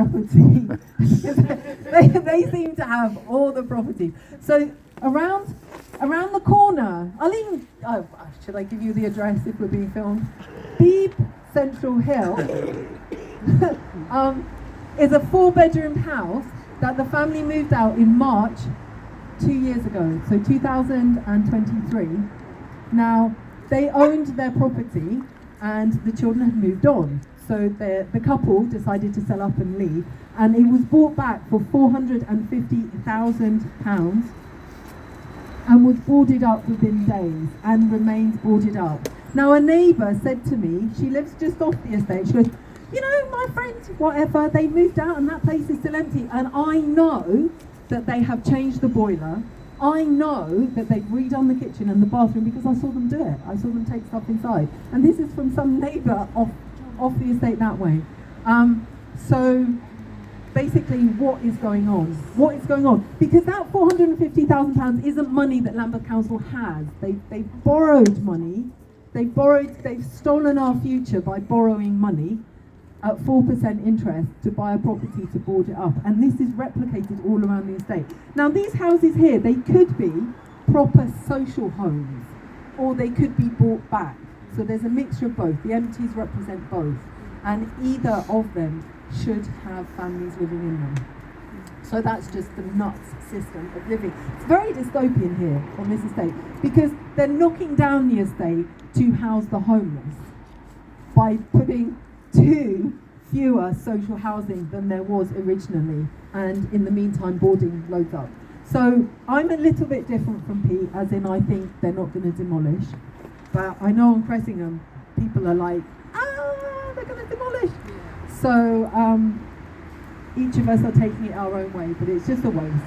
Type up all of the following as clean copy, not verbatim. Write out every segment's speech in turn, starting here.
property. they seem to have all the property. So around the corner, should I give you the address if we're being filmed? Beeb Central Hill is a 4-bedroom house that the family moved out in March 2 years ago, so 2023. Now, they owned their property and the children had moved on. So the couple decided to sell up and leave, and it was bought back for £450,000 and was boarded up within days and remains boarded up. Now, a neighbour said to me, she lives just off the estate, she goes, you know, my friends, whatever, they moved out and that place is still empty, and I know that they have changed the boiler. I know that they've redone the kitchen and the bathroom because I saw them do it. I saw them take stuff inside. And this is from some neighbour off the estate that way. So basically, what is going on? What is going on? Because that £450,000 isn't money that Lambeth Council has. They've borrowed money. They've stolen our future by borrowing money at 4% interest to buy a property to board it up, and this is replicated all around the estate. Now, these houses here, they could be proper social homes, or they could be bought back. So there's a mixture of both. The empties represent both, and either of them should have families living in them. So that's just the nuts system of living. It's very dystopian here on this estate, because they're knocking down the estate to house the homeless by putting 2 fewer social housing than there was originally, and in the meantime boarding loads up. So I'm a little bit different from Pete, as in I think they're not going to demolish, but I know on Cressingham people are like, they're going to demolish. So each of us are taking it our own way, but it's just a waste.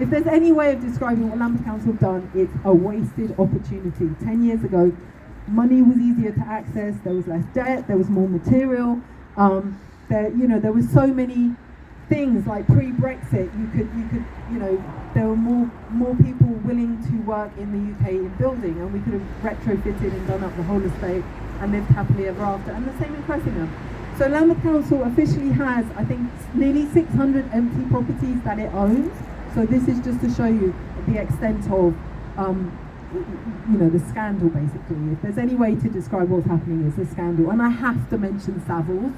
If there's any way of describing what Lambeth Council have done, it's a wasted opportunity. 10 years ago, money was easier to access, there was less debt, there was more material, there were so many things like pre-Brexit, you could, there were more people willing to work in the UK in building, and we could have retrofitted and done up the whole estate and lived happily ever after, and the same in Cressingham. So Lambeth Council officially has, I think, nearly 600 empty properties that it owns, so this is just to show you the extent of the scandal, basically. If there's any way to describe what's happening, it's a scandal. And I have to mention Savills.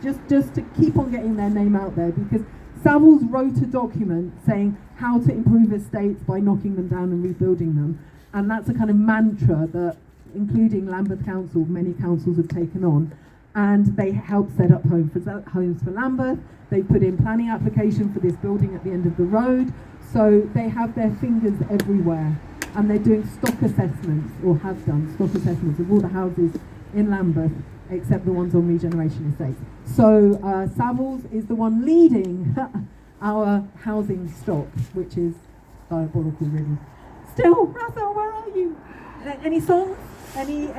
Just to keep on getting their name out there, because Savills wrote a document saying how to improve estates by knocking them down and rebuilding them. And that's a kind of mantra that, including Lambeth Council, many councils have taken on. And they helped set up homes for Lambeth. They put in planning application for this building at the end of the road. So they have their fingers everywhere, and they're doing stock assessments, or have done stock assessments of all the houses in Lambeth, except the ones on regeneration estates. So Savills is the one leading our housing stock, which is diabolical, really. Still, Russell, where are you? Any songs? Any